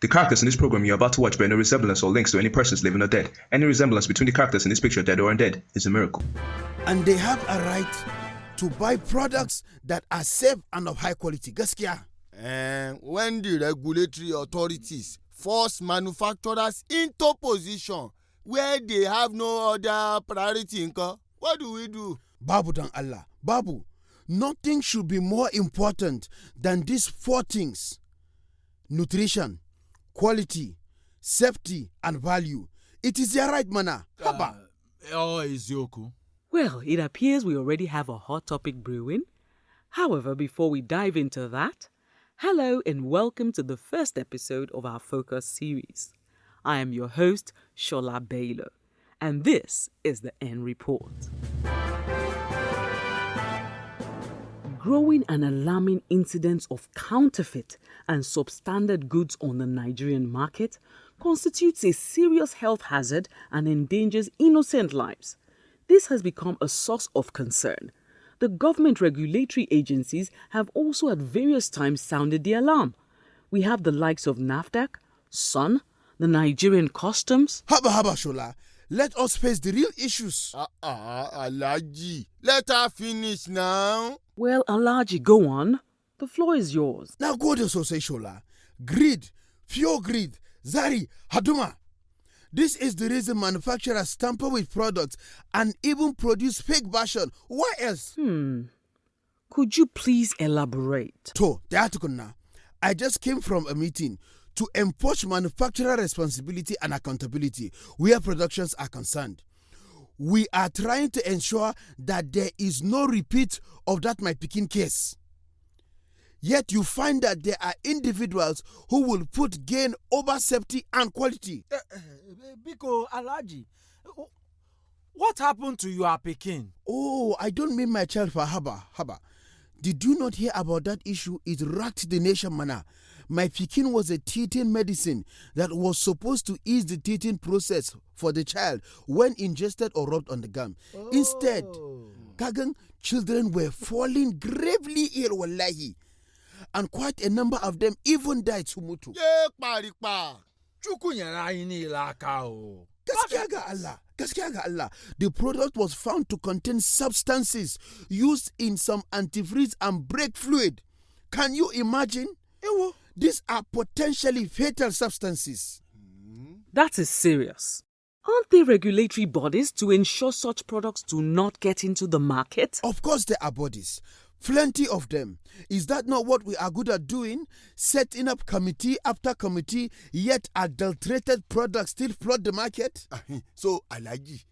The characters in this program you're about to watch bear no resemblance or links to any persons living or dead. Any resemblance between the characters in this picture, dead or undead, is a miracle. And they have a right to buy products that are safe and of high quality. Gaskiya. When the regulatory authorities force manufacturers into position where they have no other priority, what do we do? Babu dan Allah. Babu, nothing should be more important than these four things: nutrition, quality, safety, and value. It is their right, manner. Izioku. Well, it appears we already have a hot topic brewing. However, before we dive into that, hello and welcome to the first episode of our Focus series. I am your host, Shola Bailo, and this is the End Report. Growing and alarming incidents of counterfeit and substandard goods on the Nigerian market constitutes a serious health hazard and endangers innocent lives. This has become a source of concern. The government regulatory agencies have also at various times sounded the alarm. We have the likes of NAFDAC, SUN, the Nigerian Customs. Haba Shola, let us face the real issues. Alhaji, let her finish now. Well, Alhaji, go on. The floor is yours. Now go to Sosai Shola. Greed, pure greed, Zari, Haduma. This is the reason manufacturers tamper with products and even produce fake version. Why else? Could you please elaborate? So, the article now. I just came from a meeting to enforce manufacturer responsibility and accountability where productions are concerned. We are trying to ensure that there is no repeat of that my Pekin case. Yet you find that there are individuals who will put gain over safety and quality. Biko Alhaji, what happened to your Pekin? Oh, I don't mean my child for Haba. Did you not hear about that issue? It rocked the nation, manna. My Pekin was a teething medicine that was supposed to ease the teething process for the child when ingested or rubbed on the gum. Instead, Kagan children were falling gravely ill, wallahi. And quite a number of them even died, Sumutu. Gaskiya ga Allah. The product was found to contain substances used in some antifreeze and brake fluid. Can you imagine? These are potentially fatal substances. That is serious. Aren't there regulatory bodies to ensure such products do not get into the market? Of course there are bodies. Plenty of them. Is that not what we are good at doing? Setting up committee after committee, yet adulterated products still flood the market? So, Alhaji,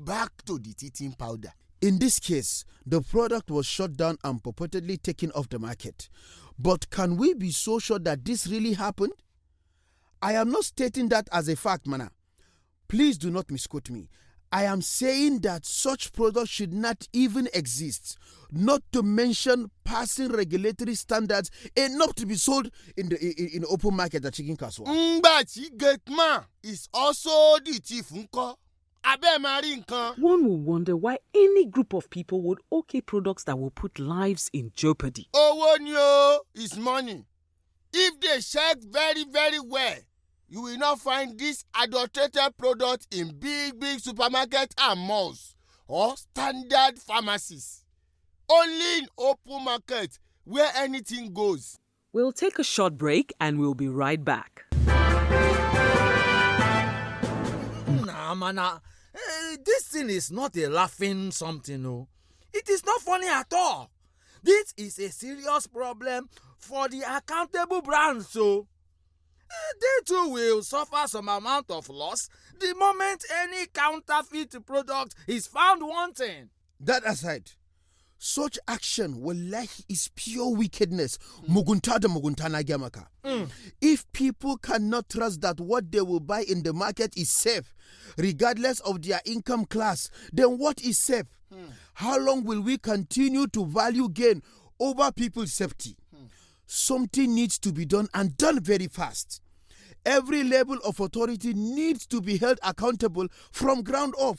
back to the teething powder. In this case, the product was shut down and purportedly taken off the market. But can we be so sure that this really happened? I am not stating that as a fact, manna. Please do not misquote me. I am saying that such products should not even exist, not to mention passing regulatory standards enough to be sold in the open market at Chicken Castle. Ngbachi Gateman is also the thief. One will wonder why any group of people would okay products that will put lives in jeopardy. Is money. If they check very, very well, you will not find this adulterated product in big supermarkets and malls or standard pharmacies. Only in open market where anything goes. We'll take a short break and we'll be right back. Nah, mana. This thing is not a laughing something, no. It is not funny at all. This is a serious problem for the accountable brands, so they too will suffer some amount of loss the moment any counterfeit product is found wanting. That aside, such action, wallahi, is pure wickedness. Mugunta da mugunta na gyamaka. If people cannot trust that what they will buy in the market is safe, regardless of their income class, then what is safe? How long will we continue to value gain over people's safety? Something needs to be done and done very fast. Every level of authority needs to be held accountable from ground up.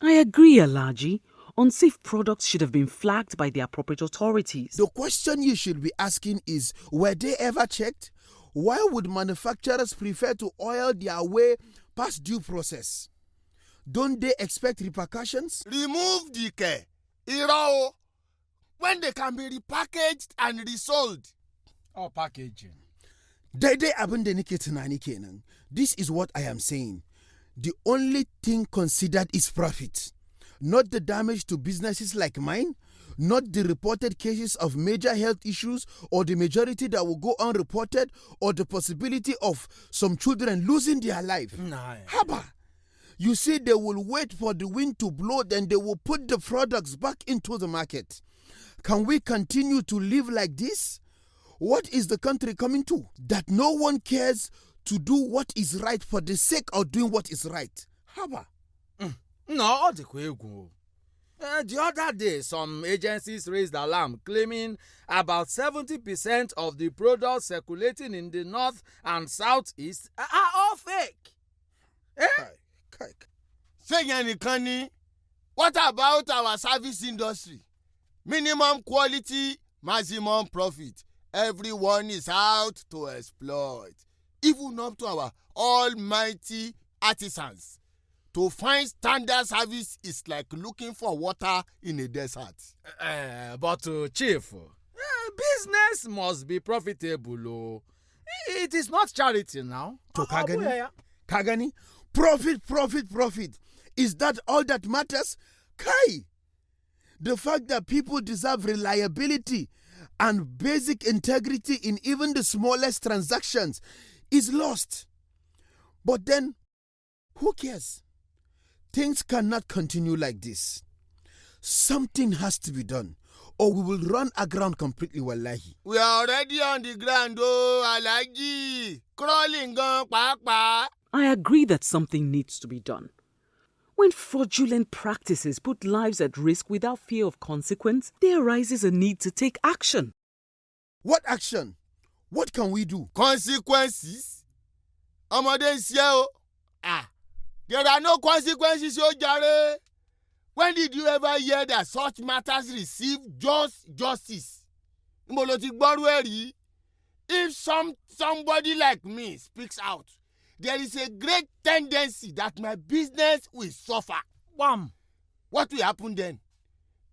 I agree, Alhaji. Unsafe products should have been flagged by the appropriate authorities. The question you should be asking is, were they ever checked? Why would manufacturers prefer to oil their way past due process? Don't they expect repercussions? Remove the care. Irao. When they can be repackaged and resold. Or packaging. Daidai abin da nake tunani kenan. This is what I am saying. The only thing considered is profit. Not the damage to businesses like mine, not the reported cases of major health issues or the majority that will go unreported or the possibility of some children losing their life. Nah. Haba! You see, they will wait for the wind to blow, then they will put the products back into the market. Can we continue to live like this? What is the country coming to? That no one cares to do what is right for the sake of doing what is right. Haba. No, the other day, some agencies raised alarm claiming about 70% of the products circulating in the north and southeast are all fake. Say, what about our service industry? Minimum quality, maximum profit. Everyone is out to exploit. Even up to our almighty artisans. To find standard service is like looking for water in a desert. But Chief, business must be profitable. It is not charity now. To Kagani, profit. Is that all that matters? Kai! The fact that people deserve reliability and basic integrity in even the smallest transactions is lost. But then, who cares? Things cannot continue like this. Something has to be done, or we will run aground completely, wallahi. We are already on the ground, oh, Alhaji. Crawling on, papa. I agree that something needs to be done. When fraudulent practices put lives at risk without fear of consequence, there arises a need to take action. What action? What can we do? Consequences? There are no consequences, oh jare. When did you ever hear that such matters receive just justice? If somebody like me speaks out, there is a great tendency that my business will suffer. Wham! What will happen then?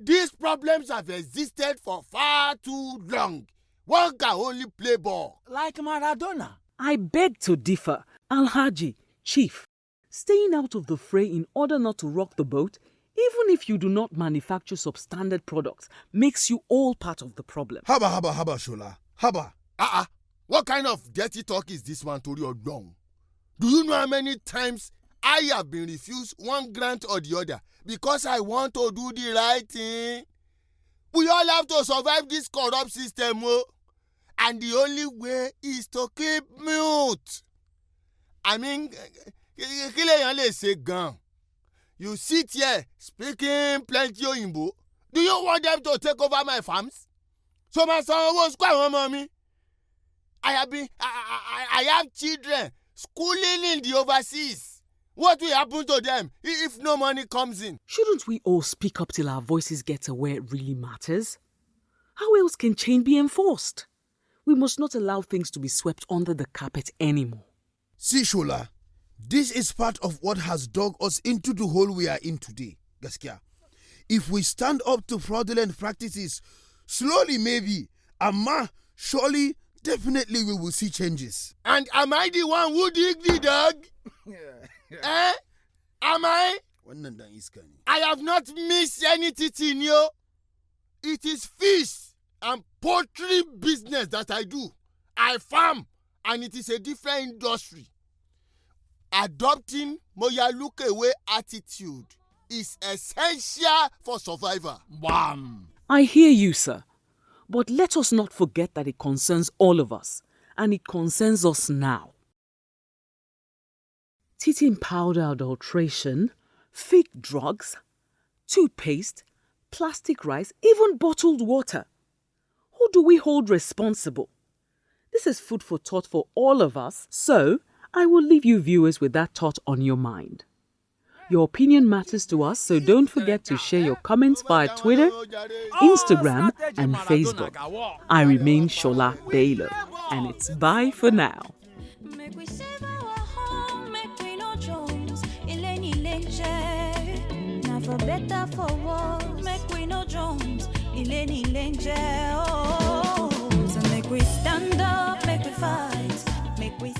These problems have existed for far too long. One can only play ball. Like Maradona. I beg to differ. Alhaji, Chief, staying out of the fray in order not to rock the boat, even if you do not manufacture substandard products, makes you all part of the problem. Haba, Shola. Haba. What kind of dirty talk is this one, Tori Odong? Do you know how many times I have been refused one grant or the other because I want to do the right thing? We all have to survive this corrupt system, and the only way is to keep mute. I mean, you sit here speaking plenty Oyinbo. Do you want them to take over my farms? So my son was quite mommy. I have children schooling in the overseas. What will happen to them if no money comes in? Shouldn't we all speak up till our voices get to where it really matters? How else can change be enforced? We must not allow things to be swept under the carpet anymore. See, Shola, this is part of what has dug us into the hole we are in today. Gaskia. If we stand up to fraudulent practices, slowly maybe, amma, surely, definitely we will see changes. And am I the one who dig the dog? Am I? I have not missed anything, yo. It is fish and poultry business that I do. I farm, and it is a different industry. Adopting Moya look away attitude is essential for survival. Wham! I hear you, sir. But let us not forget that it concerns all of us, and it concerns us now. Teething powder adulteration, fake drugs, toothpaste, plastic rice, even bottled water. Who do we hold responsible? This is food for thought for all of us, so I will leave you viewers with that thought on your mind. Your opinion matters to us, so don't forget to share your comments via Twitter, Instagram, and Facebook. I remain Shola Bailo. And it's bye for now. Make we save our home, make we no Jones. Now for better, for worse, make we no Jones. Oh, so make we stand up, make we fight, make we